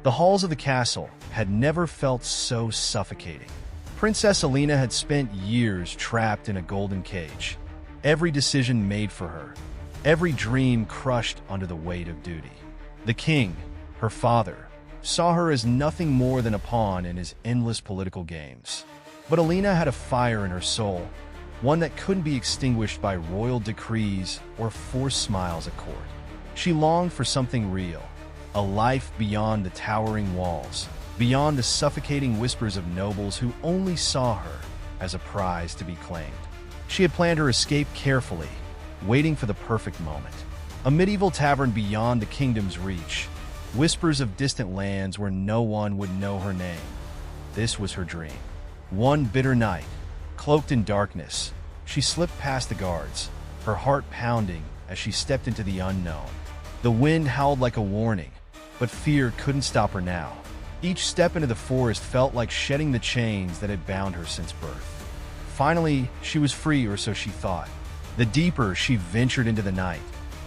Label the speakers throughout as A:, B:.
A: The halls of the castle had never felt so suffocating. Princess Alina had spent years trapped in a golden cage, every decision made for her, every dream crushed under the weight of duty. The king, her father, saw her as nothing more than a pawn in his endless political games. But Alina had a fire in her soul, one that couldn't be extinguished by royal decrees or forced smiles at court. She longed for something real, a life beyond the towering walls, beyond the suffocating whispers of nobles who only saw her as a prize to be claimed. She had planned her escape carefully, waiting for the perfect moment. A medieval tavern beyond the kingdom's reach, whispers of distant lands where no one would know her name. This was her dream. One bitter night, cloaked in darkness, she slipped past the guards, her heart pounding as she stepped into the unknown. The wind howled like a warning, but fear couldn't stop her now. Each step into the forest felt like shedding the chains that had bound her since birth. Finally, she was free, or so she thought. The deeper she ventured into the night,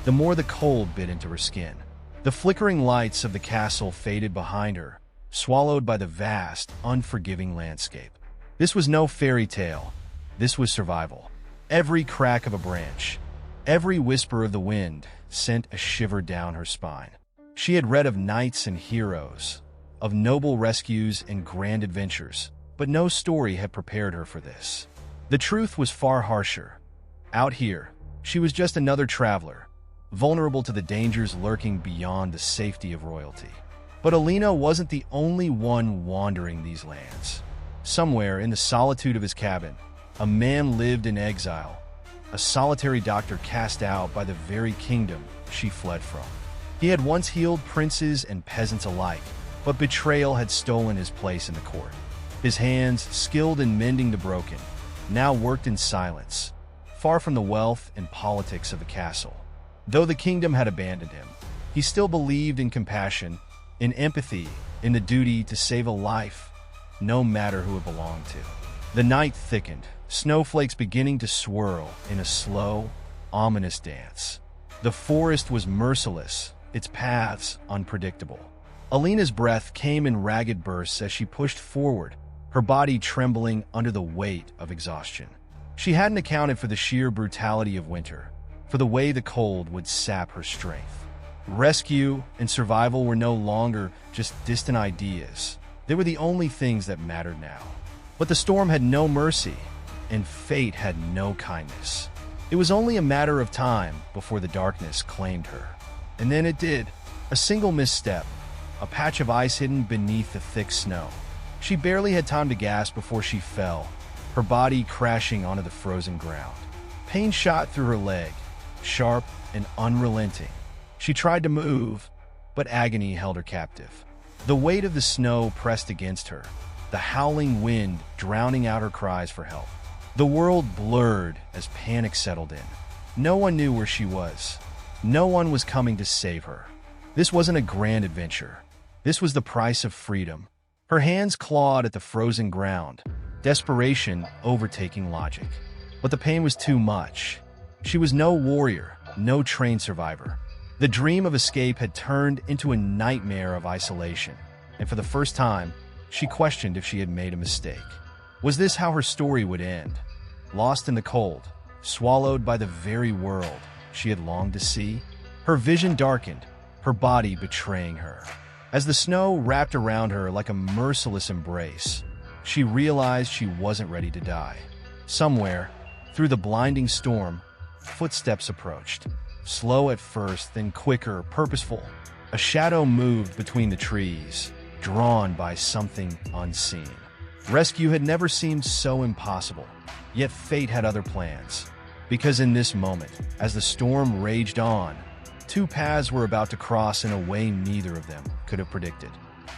A: the more the cold bit into her skin. The flickering lights of the castle faded behind her, swallowed by the vast, unforgiving landscape. This was no fairy tale. This was survival. Every crack of a branch, every whisper of the wind sent a shiver down her spine. She had read of knights and heroes, of noble rescues and grand adventures, but no story had prepared her for this. The truth was far harsher. Out here, she was just another traveler, vulnerable to the dangers lurking beyond the safety of royalty. But Alina wasn't the only one wandering these lands. Somewhere in the solitude of his cabin, a man lived in exile, a solitary doctor cast out by the very kingdom she fled from. He had once healed princes and peasants alike, but betrayal had stolen his place in the court. His hands, skilled in mending the broken, now worked in silence, far from the wealth and politics of the castle. Though the kingdom had abandoned him, he still believed in compassion, in empathy, in the duty to save a life, no matter who it belonged to. The night thickened, snowflakes beginning to swirl in a slow, ominous dance. The forest was merciless, its paths unpredictable. Alina's breath came in ragged bursts as she pushed forward, her body trembling under the weight of exhaustion. She hadn't accounted for the sheer brutality of winter, for the way the cold would sap her strength. Rescue and survival were no longer just distant ideas. They were the only things that mattered now. But the storm had no mercy, and fate had no kindness. It was only a matter of time before the darkness claimed her. And then it did. A single misstep, a patch of ice hidden beneath the thick snow. She barely had time to gasp before she fell, her body crashing onto the frozen ground. Pain shot through her leg, sharp and unrelenting. She tried to move, but agony held her captive. The weight of the snow pressed against her, the howling wind drowning out her cries for help. The world blurred as panic settled in. No one knew where she was. No one was coming to save her. This wasn't a grand adventure. This was the price of freedom. Her hands clawed at the frozen ground, desperation overtaking logic. But the pain was too much. She was no warrior, no trained survivor. The dream of escape had turned into a nightmare of isolation, and for the first time, she questioned if she had made a mistake. Was this how her story would end? Lost in the cold, swallowed by the very world she had longed to see? Her vision darkened, her body betraying her. As the snow wrapped around her like a merciless embrace, she realized she wasn't ready to die. Somewhere, through the blinding storm, footsteps approached. Slow at first, then quicker, purposeful. A shadow moved between the trees, drawn by something unseen. Rescue had never seemed so impossible, yet fate had other plans. Because in this moment, as the storm raged on, two paths were about to cross in a way neither of them could have predicted.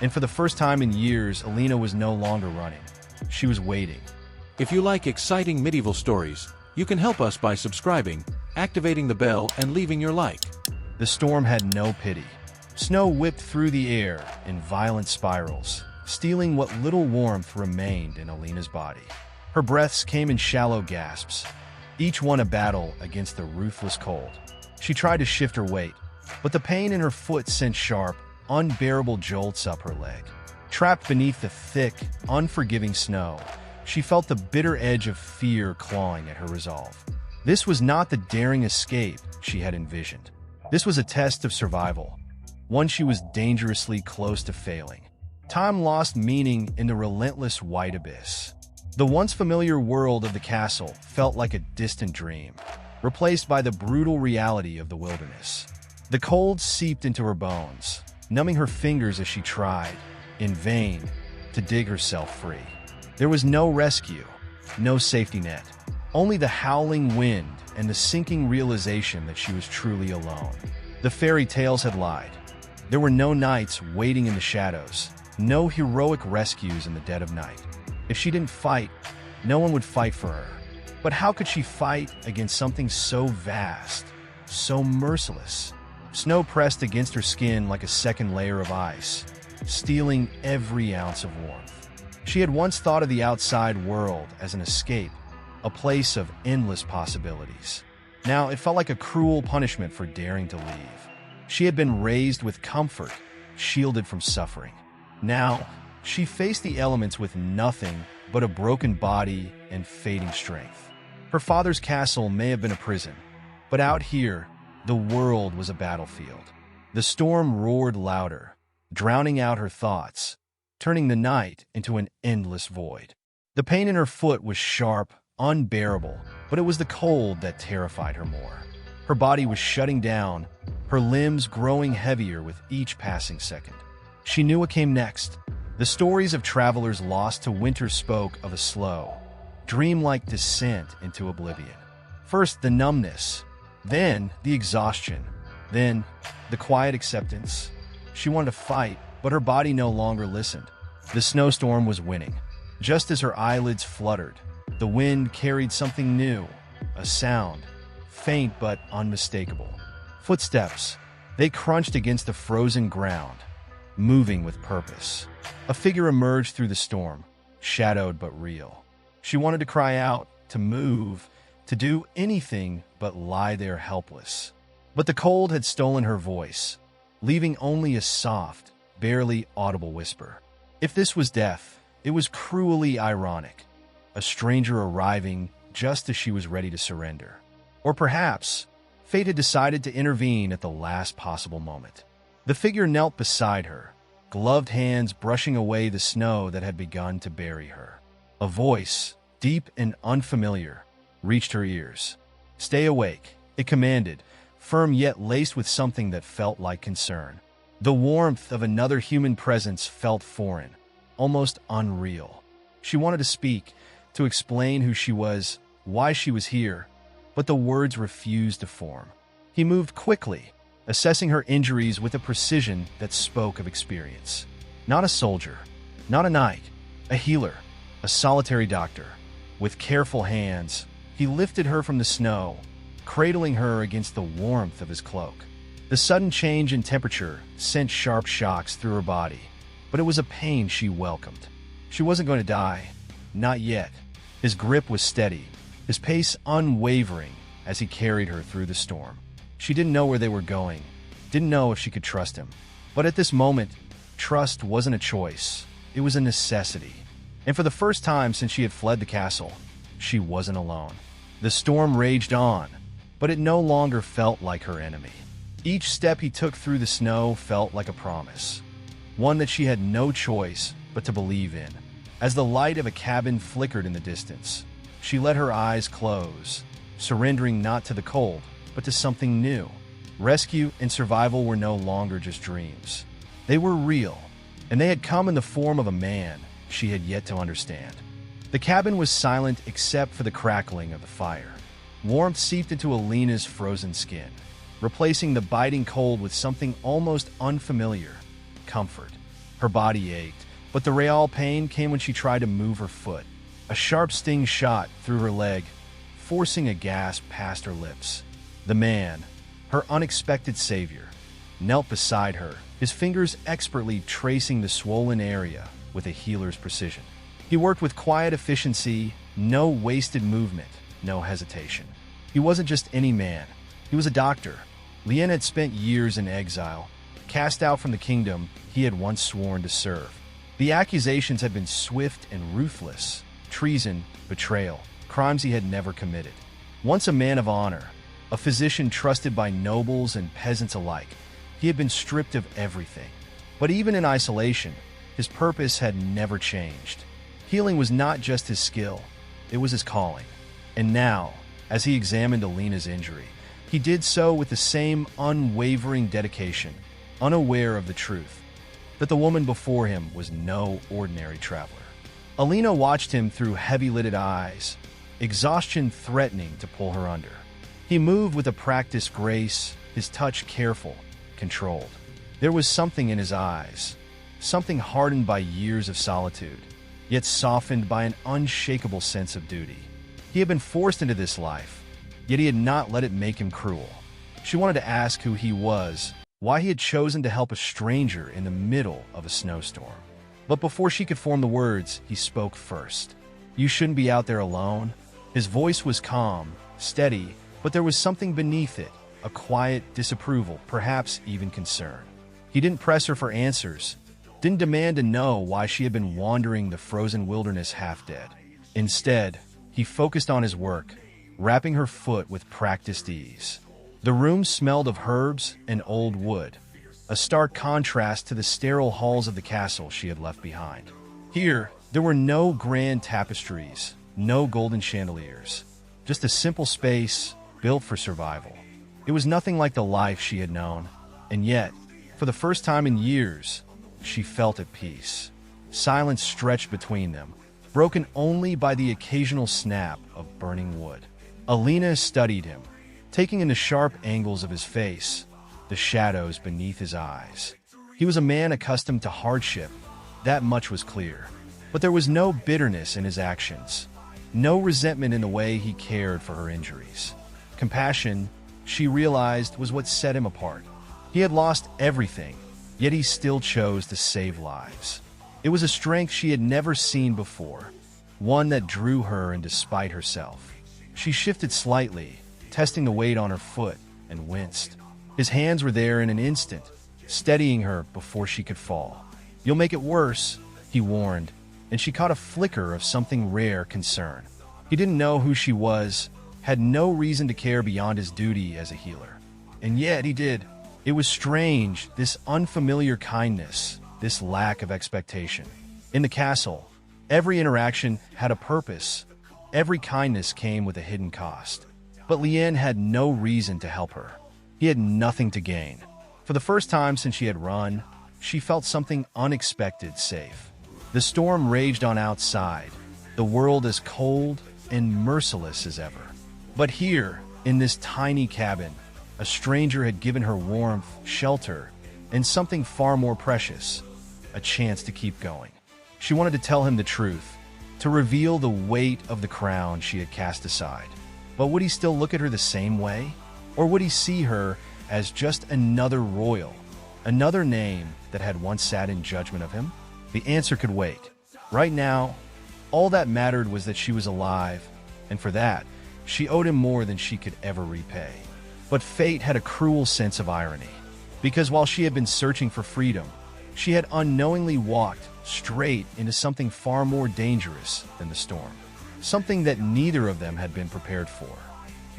A: And for the first time in years, Alina was no longer running. She was waiting.
B: If you like exciting medieval stories, you can help us by subscribing, activating the bell, and leaving your like.
A: The storm had no pity. Snow whipped through the air in violent spirals, stealing what little warmth remained in Alina's body. Her breaths came in shallow gasps, each one a battle against the ruthless cold. She tried to shift her weight, but the pain in her foot sent sharp, unbearable jolts up her leg. Trapped beneath the thick, unforgiving snow, she felt the bitter edge of fear clawing at her resolve. This was not the daring escape she had envisioned. This was a test of survival, one she was dangerously close to failing. Time lost meaning in the relentless white abyss. The once familiar world of the castle felt like a distant dream, replaced by the brutal reality of the wilderness. The cold seeped into her bones, numbing her fingers as she tried, in vain, to dig herself free. There was no rescue, no safety net, only the howling wind and the sinking realization that she was truly alone. The fairy tales had lied. There were no knights waiting in the shadows, no heroic rescues in the dead of night. If she didn't fight, no one would fight for her. But how could she fight against something so vast, so merciless? Snow pressed against her skin like a second layer of ice, stealing every ounce of warmth. She had once thought of the outside world as an escape, a place of endless possibilities. Now it felt like a cruel punishment for daring to leave. She had been raised with comfort, shielded from suffering. Now, she faced the elements with nothing but a broken body and fading strength. Her father's castle may have been a prison, but out here, the world was a battlefield. The storm roared louder, drowning out her thoughts, turning the night into an endless void. The pain in her foot was sharp, unbearable, but it was the cold that terrified her more. Her body was shutting down, her limbs growing heavier with each passing second. She knew what came next. The stories of travelers lost to winter spoke of a slow, dreamlike descent into oblivion. First, the numbness, then the exhaustion, then the quiet acceptance. She wanted to fight, but her body no longer listened. The snowstorm was winning. Just as her eyelids fluttered, the wind carried something new, a sound, faint but unmistakable. Footsteps. They crunched against the frozen ground, moving with purpose. A figure emerged through the storm, shadowed but real. She wanted to cry out, to move, to do anything but lie there helpless. But the cold had stolen her voice, leaving only a soft, barely audible whisper. If this was death, it was cruelly ironic, a stranger arriving just as she was ready to surrender. Or perhaps, fate had decided to intervene at the last possible moment. The figure knelt beside her, gloved hands brushing away the snow that had begun to bury her. A voice, deep and unfamiliar, reached her ears. "Stay awake," it commanded, firm yet laced with something that felt like concern. The warmth of another human presence felt foreign, almost unreal. She wanted to speak, to explain who she was, why she was here, but the words refused to form. He moved quickly, assessing her injuries with a precision that spoke of experience. Not a soldier, not a knight, a healer, a solitary doctor. With careful hands, he lifted her from the snow, cradling her against the warmth of his cloak. The sudden change in temperature sent sharp shocks through her body, but it was a pain she welcomed. She wasn't going to die. Not yet. His grip was steady, his pace unwavering as he carried her through the storm. She didn't know where they were going, didn't know if she could trust him. But at this moment, trust wasn't a choice, it was a necessity. And for the first time since she had fled the castle, she wasn't alone. The storm raged on, but it no longer felt like her enemy. Each step he took through the snow felt like a promise, one that she had no choice but to believe in. As the light of a cabin flickered in the distance, she let her eyes close, surrendering not to the cold, but to something new. Rescue and survival were no longer just dreams. They were real, and they had come in the form of a man she had yet to understand. The cabin was silent except for the crackling of the fire. Warmth seeped into Alina's frozen skin, replacing the biting cold with something almost unfamiliar, comfort. Her body ached, but the real pain came when she tried to move her foot. A sharp sting shot through her leg, forcing a gasp past her lips. The man, her unexpected savior, knelt beside her, his fingers expertly tracing the swollen area with a healer's precision. He worked with quiet efficiency, no wasted movement, no hesitation. He wasn't just any man. He was a doctor. Lien had spent years in exile, cast out from the kingdom he had once sworn to serve. The accusations had been swift and ruthless: treason, betrayal, crimes he had never committed. Once a man of honor, a physician trusted by nobles and peasants alike, he had been stripped of everything. But even in isolation, his purpose had never changed. Healing was not just his skill, it was his calling. And now, as he examined Alina's injury, he did so with the same unwavering dedication, unaware of the truth that the woman before him was no ordinary traveler. Alina watched him through heavy-lidded eyes, exhaustion threatening to pull her under. He moved with a practiced grace, his touch careful, controlled. There was something in his eyes, something hardened by years of solitude, yet softened by an unshakable sense of duty. He had been forced into this life, yet he had not let it make him cruel. She wanted to ask who he was, why he had chosen to help a stranger in the middle of a snowstorm. But before she could form the words, he spoke first. "You shouldn't be out there alone." His voice was calm, steady, but there was something beneath it, a quiet disapproval, perhaps even concern. He didn't press her for answers, didn't demand to know why she had been wandering the frozen wilderness half dead. Instead, he focused on his work, wrapping her foot with practiced ease. The room smelled of herbs and old wood, a stark contrast to the sterile halls of the castle she had left behind. Here, there were no grand tapestries, no golden chandeliers, just a simple space built for survival. It was nothing like the life she had known, and yet, for the first time in years, she felt at peace. Silence stretched between them, broken only by the occasional snap of burning wood. Alina studied him, taking in the sharp angles of his face, the shadows beneath his eyes. He was a man accustomed to hardship, that much was clear. But there was no bitterness in his actions, no resentment in the way he cared for her injuries. Compassion, she realized, was what set him apart. He had lost everything, yet he still chose to save lives. It was a strength she had never seen before, one that drew her in despite herself. She shifted slightly, testing the weight on her foot, and winced. His hands were there in an instant, steadying her before she could fall. "You'll make it worse," he warned, and she caught a flicker of something rare concern. He didn't know who she was, had no reason to care beyond his duty as a healer. And yet he did. It was strange, this unfamiliar kindness, this lack of expectation. In the castle, every interaction had a purpose. Every kindness came with a hidden cost. But Lien had no reason to help her. He had nothing to gain. For the first time since she had run, she felt something unexpected safe. The storm raged on outside, the world as cold and merciless as ever. But here, in this tiny cabin, a stranger had given her warmth, shelter, and something far more precious, a chance to keep going. She wanted to tell him the truth, to reveal the weight of the crown she had cast aside. But would he still look at her the same way? Or would he see her as just another royal, another name that had once sat in judgment of him? The answer could wait. Right now, all that mattered was that she was alive, and for that, she owed him more than she could ever repay. But fate had a cruel sense of irony, because while she had been searching for freedom, she had unknowingly walked straight into something far more dangerous than the storm. Something that neither of them had been prepared for.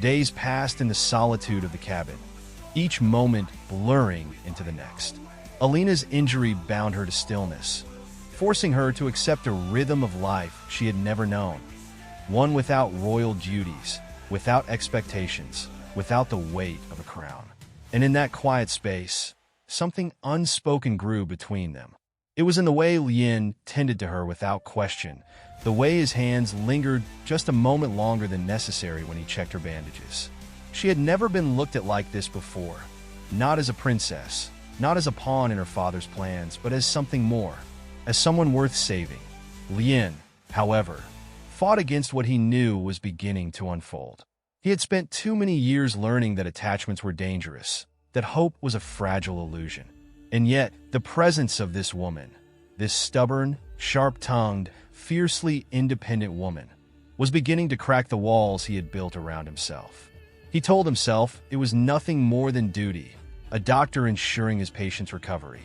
A: Days passed in the solitude of the cabin, each moment blurring into the next. Alina's injury bound her to stillness, forcing her to accept a rhythm of life she had never known. One without royal duties, without expectations, without the weight of a crown. And in that quiet space, something unspoken grew between them. It was in the way Lien tended to her without question, the way his hands lingered just a moment longer than necessary when he checked her bandages. She had never been looked at like this before, not as a princess, not as a pawn in her father's plans, but as something more, as someone worth saving. Lien, however, fought against what he knew was beginning to unfold. He had spent too many years learning that attachments were dangerous, that hope was a fragile illusion. And yet, the presence of this woman, this stubborn, sharp-tongued, fiercely independent woman, was beginning to crack the walls he had built around himself. He told himself it was nothing more than duty, a doctor ensuring his patient's recovery.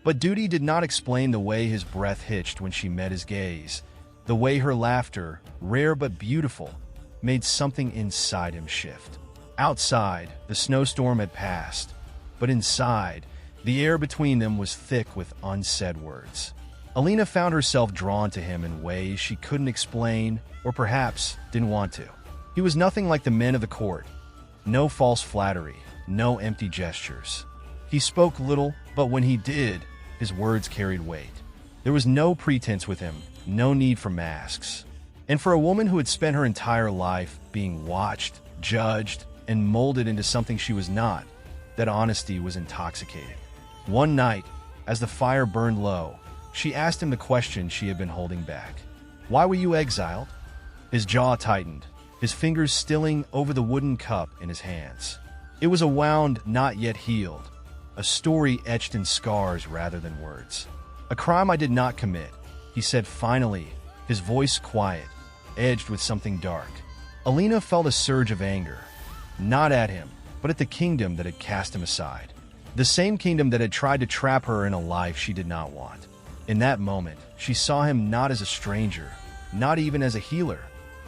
A: But duty did not explain the way his breath hitched when she met his gaze, the way her laughter, rare but beautiful, made something inside him shift. Outside, the snowstorm had passed, but inside, the air between them was thick with unsaid words. Alina found herself drawn to him in ways she couldn't explain, or perhaps didn't want to. He was nothing like the men of the court. No false flattery, no empty gestures. He spoke little, but when he did, his words carried weight. There was no pretense with him, no need for masks. And for a woman who had spent her entire life being watched, judged, and molded into something she was not, that honesty was intoxicating. One night, as the fire burned low, she asked him the question she had been holding back. "Why were you exiled?" His jaw tightened, his fingers stilling over the wooden cup in his hands. It was a wound not yet healed, a story etched in scars rather than words. "A crime I did not commit," he said finally, his voice quiet, edged with something dark. Alina felt a surge of anger, not at him, but at the kingdom that had cast him aside. The same kingdom that had tried to trap her in a life she did not want. In that moment, she saw him not as a stranger, not even as a healer,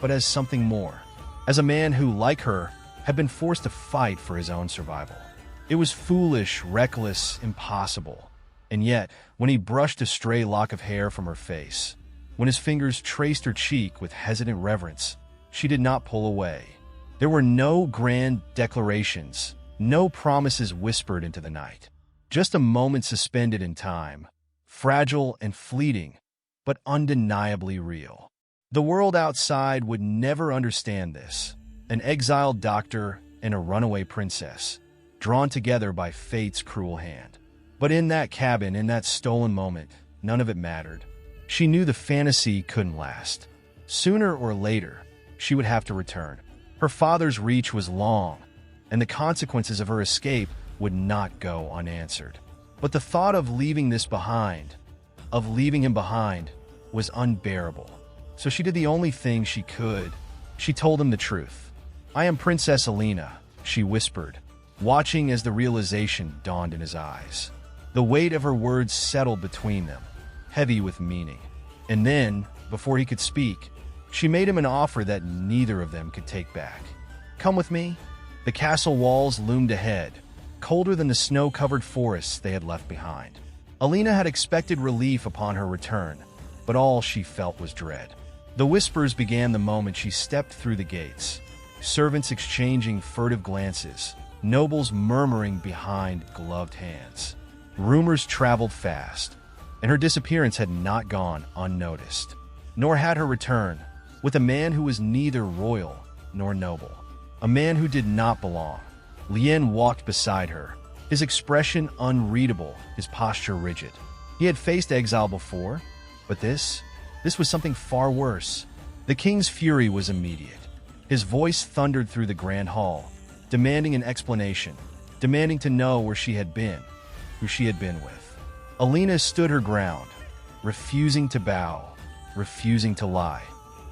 A: but as something more. As a man who, like her, had been forced to fight for his own survival. It was foolish, reckless, impossible. And yet, when he brushed a stray lock of hair from her face, when his fingers traced her cheek with hesitant reverence, she did not pull away. There were no grand declarations, no promises whispered into the night. Just a moment suspended in time, fragile and fleeting, but undeniably real. The world outside would never understand this. An exiled doctor and a runaway princess, drawn together by fate's cruel hand. But in that cabin, in that stolen moment, none of it mattered. She knew the fantasy couldn't last. Sooner or later, she would have to return. Her father's reach was long, and the consequences of her escape would not go unanswered. But the thought of leaving this behind, of leaving him behind, was unbearable. So she did the only thing she could. She told him the truth. "I am Princess Alina," she whispered, watching as the realization dawned in his eyes. The weight of her words settled between them, heavy with meaning. And then, before he could speak, she made him an offer that neither of them could take back. "Come with me." The castle walls loomed ahead, colder than the snow-covered forests they had left behind. Alina had expected relief upon her return, but all she felt was dread. The whispers began the moment she stepped through the gates, servants exchanging furtive glances, nobles murmuring behind gloved hands. Rumors traveled fast, and her disappearance had not gone unnoticed. Nor had her return, with a man who was neither royal nor noble. A man who did not belong. Lien walked beside her, his expression unreadable, his posture rigid. He had faced exile before, but this was something far worse. The king's fury was immediate. His voice thundered through the grand hall, demanding an explanation, demanding to know where she had been, who she had been with. Alina stood her ground, refusing to bow, refusing to lie.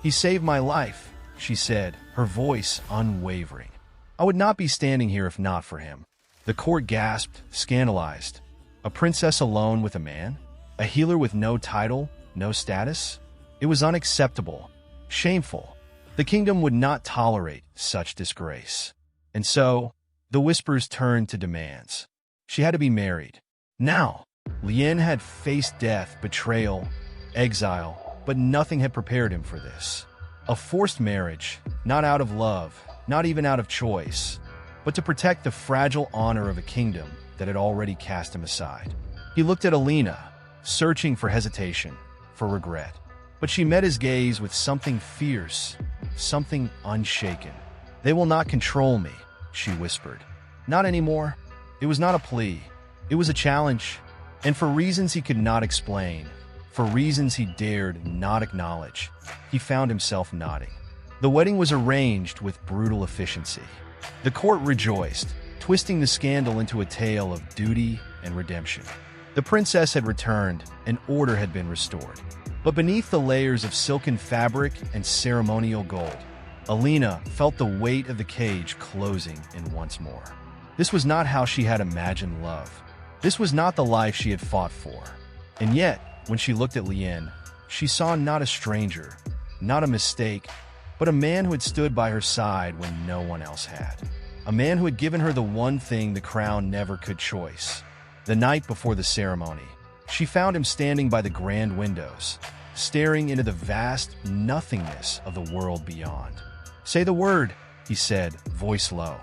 A: "He saved my life," she said, her voice unwavering. "I would not be standing here if not for him." The court gasped, scandalized. A princess alone with a man? A healer with no title, no status? It was unacceptable, shameful. The kingdom would not tolerate such disgrace. And so, the whispers turned to demands. She had to be married. Now, Lien had faced death, betrayal, exile, but nothing had prepared him for this. A forced marriage, not out of love, not even out of choice, but to protect the fragile honor of a kingdom that had already cast him aside. He looked at Alina, searching for hesitation, for regret. But she met his gaze with something fierce, something unshaken. "They will not control me," she whispered. "Not anymore." It was not a plea. It was a challenge. And for reasons he could not explain, for reasons he dared not acknowledge, he found himself nodding. The wedding was arranged with brutal efficiency. The court rejoiced, twisting the scandal into a tale of duty and redemption. The princess had returned, and order had been restored. But beneath the layers of silken fabric and ceremonial gold, Alina felt the weight of the cage closing in once more. This was not how she had imagined love. This was not the life she had fought for. And yet, when she looked at Lien, she saw not a stranger, not a mistake, but a man who had stood by her side when no one else had. A man who had given her the one thing the crown never could choose. The night before the ceremony, she found him standing by the grand windows, staring into the vast nothingness of the world beyond. "Say the word," he said, voice low,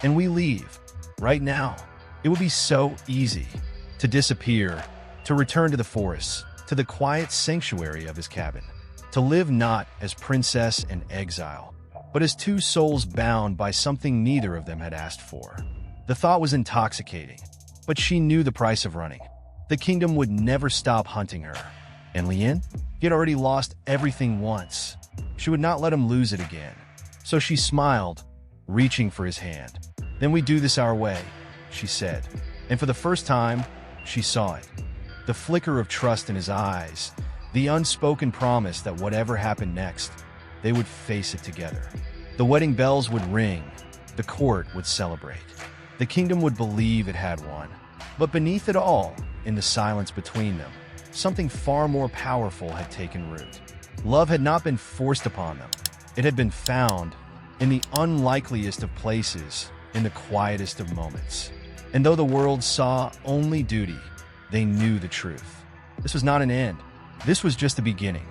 A: "and we leave. Right now. It would be so easy to disappear, to return to the forests, to the quiet sanctuary of his cabin, to live not as princess and exile, but as two souls bound by something neither of them had asked for." The thought was intoxicating, but she knew the price of running. The kingdom would never stop hunting her. And Lien? He had already lost everything once. She would not let him lose it again. So she smiled, reaching for his hand. "Then we do this our way," she said. And for the first time, she saw it. The flicker of trust in his eyes, the unspoken promise that whatever happened next, they would face it together. The wedding bells would ring, the court would celebrate. The kingdom would believe it had won. But beneath it all, in the silence between them, something far more powerful had taken root. Love had not been forced upon them. It had been found in the unlikeliest of places, in the quietest of moments. And though the world saw only duty, they knew the truth. This was not an end. This was just the beginning.